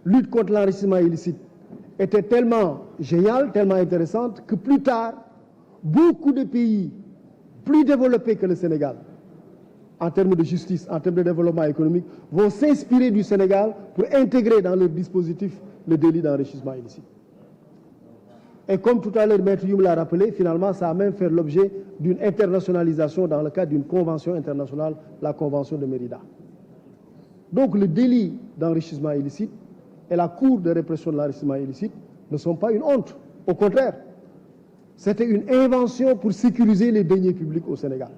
Lutte contre l'enrichissement illicite était tellement géniale, tellement intéressante, que plus tard, beaucoup de pays plus développés que le Sénégal, en termes de justice, en termes de développement économique, vont s'inspirer du Sénégal pour intégrer dans leur dispositif le délit d'enrichissement illicite. Et comme tout à l'heure, Maître Youm l'a rappelé, finalement, ça a même fait l'objet d'une internationalisation dans le cadre d'une convention internationale, la Convention de Mérida. Donc le délit d'enrichissement illicite et la Cour de répression de l'enrichissement illicite ne sont pas une honte. Au contraire, c'était une invention pour sécuriser les deniers publics au Sénégal.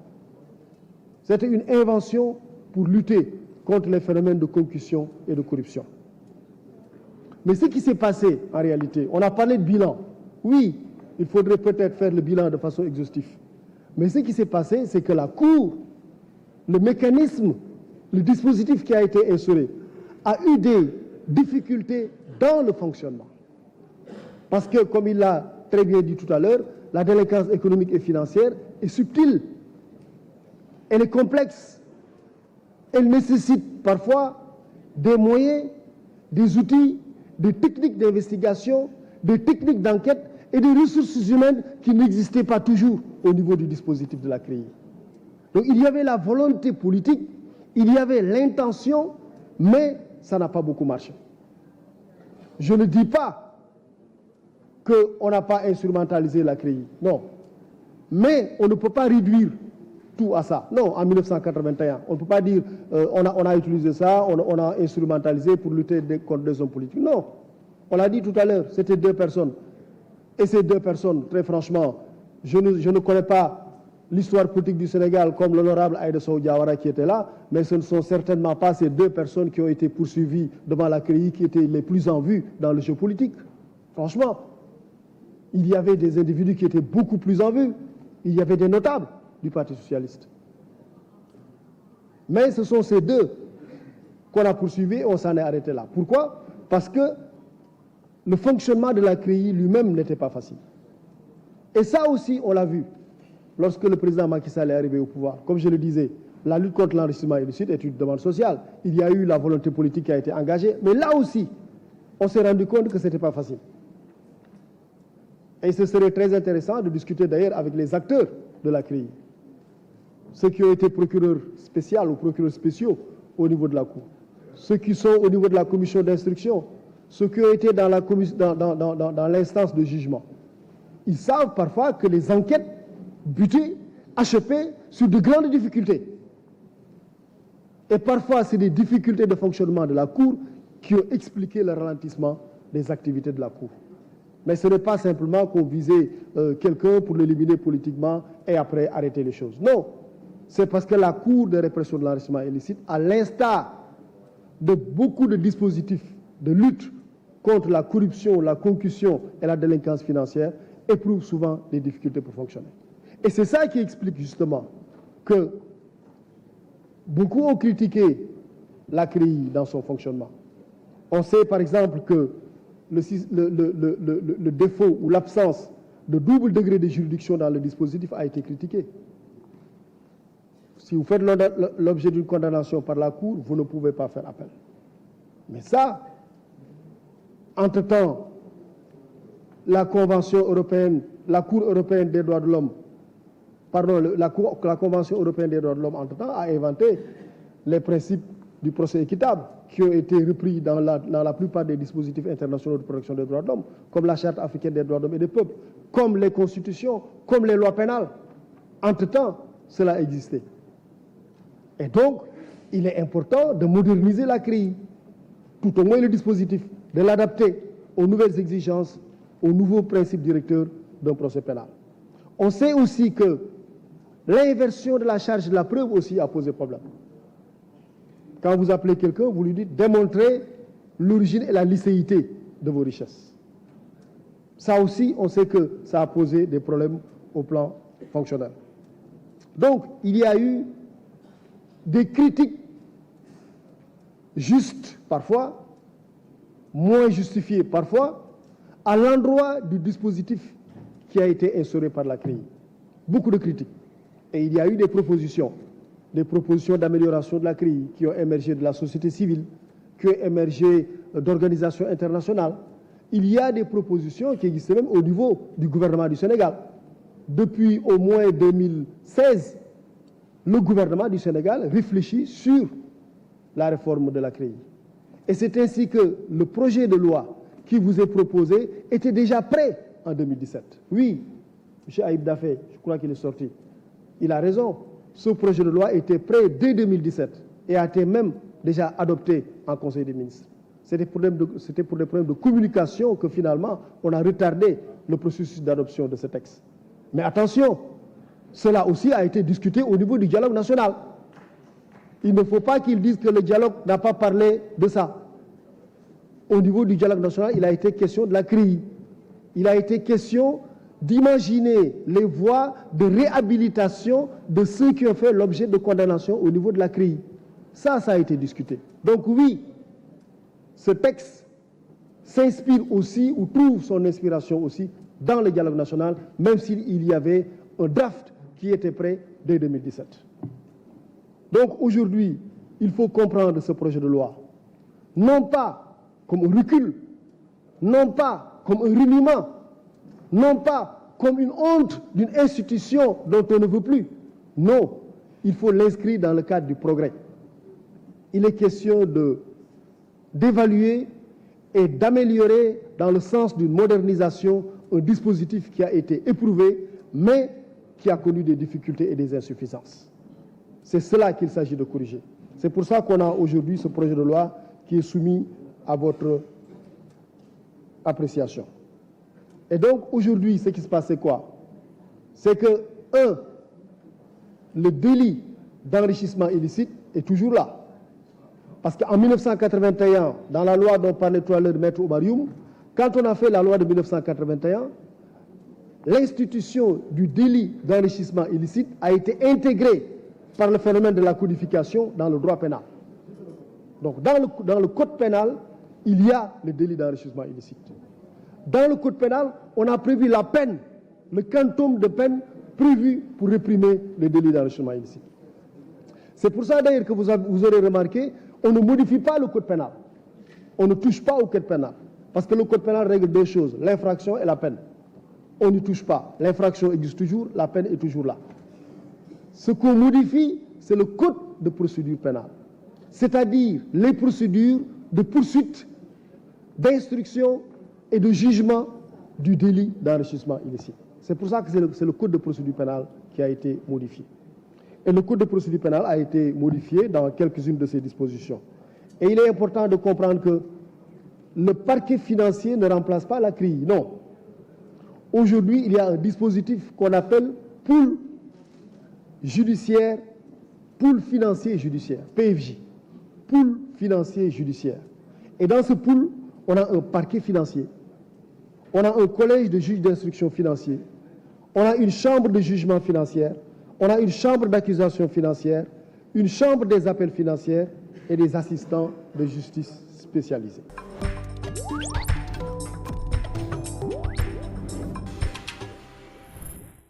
C'était une invention pour lutter contre les phénomènes de concussion et de corruption. Mais ce qui s'est passé en réalité, on a parlé de bilan. Oui, il faudrait peut-être faire le bilan de façon exhaustive. Mais ce qui s'est passé, c'est que la Cour, le mécanisme, le dispositif qui a été instauré, a eu des difficultés dans le fonctionnement. Parce que, comme il l'a très bien dit tout à l'heure, la délinquance économique et financière est subtile. Elle est complexe. Elle nécessite parfois des moyens, des outils, des techniques d'investigation, des techniques d'enquête et des ressources humaines qui n'existaient pas toujours au niveau du dispositif de la CREI. Donc il y avait la volonté politique, il y avait l'intention, mais ça n'a pas beaucoup marché. Je ne dis pas qu'on n'a pas instrumentalisé la CREI, non. Mais on ne peut pas réduire tout à ça. Non, en 1981, on ne peut pas dire on a utilisé ça, on a instrumentalisé pour lutter contre des hommes politiques. Non, on l'a dit tout à l'heure, c'était 2 personnes. Et ces 2 personnes, très franchement, je ne connais pas l'histoire politique du Sénégal comme l'honorable Aïda Sow Diawara qui était là, mais ce ne sont certainement pas ces 2 personnes qui ont été poursuivies devant la CREI qui étaient les plus en vue dans le jeu politique. Franchement, il y avait des individus qui étaient beaucoup plus en vue. Il y avait des notables du Parti socialiste. Mais ce sont ces 2 qu'on a poursuivis et on s'en est arrêté là. Pourquoi? Parce que le fonctionnement de la CREI lui-même n'était pas facile. Et ça aussi, on l'a vu lorsque le président Macky Sall est arrivé au pouvoir. Comme je le disais, la lutte contre l'enrichissement illicite est une demande sociale. Il y a eu la volonté politique qui a été engagée, mais là aussi, on s'est rendu compte que ce n'était pas facile. Et ce serait très intéressant de discuter d'ailleurs avec les acteurs de la CREI, ceux qui ont été procureurs spéciaux ou procureurs spéciaux au niveau de la Cour, ceux qui sont au niveau de la commission d'instruction, ceux qui ont été dans l'instance de jugement. Ils savent parfois que les enquêtes butées, achevées sur de grandes difficultés. Et parfois, c'est des difficultés de fonctionnement de la Cour qui ont expliqué le ralentissement des activités de la Cour. Mais ce n'est pas simplement qu'on visait quelqu'un pour l'éliminer politiquement et après arrêter les choses. Non, c'est parce que la Cour de répression de l'enrichissement illicite, à l'instar de beaucoup de dispositifs de lutte contre la corruption, la concussion et la délinquance financière, éprouve souvent des difficultés pour fonctionner. Et c'est ça qui explique justement que beaucoup ont critiqué la CREI dans son fonctionnement. On sait par exemple que le défaut ou l'absence de double degré de juridiction dans le dispositif a été critiqué. Si vous faites l'objet d'une condamnation par la Cour, vous ne pouvez pas faire appel. Mais ça, entre-temps, la Convention européenne, la Cour européenne des droits de l'homme, pardon, la Convention européenne des droits de l'homme, entre-temps, a inventé les principes du procès équitable qui ont été repris dans la plupart des dispositifs internationaux de protection des droits de l'homme, comme la Charte africaine des droits de l'homme et des peuples, comme les constitutions, comme les lois pénales. Entre-temps, cela existait. Et donc, il est important de moderniser la CREI, tout au moins le dispositif, de l'adapter aux nouvelles exigences, aux nouveaux principes directeurs d'un procès pénal. On sait aussi que l'inversion de la charge de la preuve aussi a posé problème. Quand vous appelez quelqu'un, vous lui dites démontrer l'origine et la licéité de vos richesses. Ça aussi, on sait que ça a posé des problèmes au plan fonctionnel. Donc, il y a eu des critiques justes parfois, moins justifiées parfois, à l'endroit du dispositif qui a été instauré par la CREI. Beaucoup de critiques. Et il y a eu des propositions des propositions d'amélioration de la CREI qui ont émergé de la société civile, qui ont émergé d'organisations internationales. Il y a des propositions qui existent même au niveau du gouvernement du Sénégal. Depuis au moins 2016, le gouvernement du Sénégal réfléchit sur la réforme de la CREI. Et c'est ainsi que le projet de loi qui vous est proposé était déjà prêt en 2017. Oui, M. Aïb Dafé, je crois qu'il est sorti. Il a raison. Ce projet de loi était prêt dès 2017 et a été même déjà adopté en Conseil des ministres. C'était pour des problèmes de communication que finalement on a retardé le processus d'adoption de ce texte. Mais attention, cela aussi a été discuté au niveau du dialogue national. Il ne faut pas qu'ils disent que le dialogue n'a pas parlé de ça. Au niveau du dialogue national, il a été question de la CREI. Il a été question d'imaginer les voies de réhabilitation de ceux qui ont fait l'objet de condamnation au niveau de la CREI. Ça a été discuté. Donc oui, ce texte s'inspire aussi ou trouve son inspiration aussi dans le dialogue national, même s'il y avait un draft qui était prêt dès 2017. Donc aujourd'hui, il faut comprendre ce projet de loi, non pas comme un recul, non pas comme un reniement, non pas comme une honte d'une institution dont on ne veut plus. Non, il faut l'inscrire dans le cadre du progrès. Il est question d'évaluer et d'améliorer dans le sens d'une modernisation un dispositif qui a été éprouvé, mais qui a connu des difficultés et des insuffisances. C'est cela qu'il s'agit de corriger. C'est pour ça qu'on a aujourd'hui ce projet de loi qui est soumis à votre appréciation. Et donc aujourd'hui, ce qui se passe, c'est quoi? C'est que, le délit d'enrichissement illicite est toujours là. Parce qu'en 1981, dans la loi dont parlait tout à l'heure Maître Oumar Youm, quand on a fait la loi de 1981, l'institution du délit d'enrichissement illicite a été intégrée par le phénomène de la codification dans le droit pénal. Donc dans le code pénal, il y a le délit d'enrichissement illicite. Dans le code pénal, on a prévu la peine, le quantum de peine prévu pour réprimer le délit d'enrichissement illicite. C'est pour ça d'ailleurs que vous aurez remarqué, on ne modifie pas le code pénal. On ne touche pas au code pénal. Parce que le code pénal règle deux choses, l'infraction et la peine. On n'y touche pas. L'infraction existe toujours, la peine est toujours là. Ce qu'on modifie, c'est le code de procédure pénale. C'est-à-dire les procédures de poursuite, d'instruction et de jugement du délit d'enrichissement illicite. C'est pour ça que c'est le code de procédure pénale qui a été modifié. Et le code de procédure pénale a été modifié dans quelques-unes de ses dispositions. Et il est important de comprendre que le parquet financier ne remplace pas la CREI. Non. Aujourd'hui, il y a un dispositif qu'on appelle pool judiciaire, pool financier judiciaire, PFJ, pool financier judiciaire. Et dans ce pool, on a un parquet financier, on a un collège de juges d'instruction financiers, on a une chambre de jugement financière, on a une chambre d'accusation financière, une chambre des appels financiers et des assistants de justice spécialisés.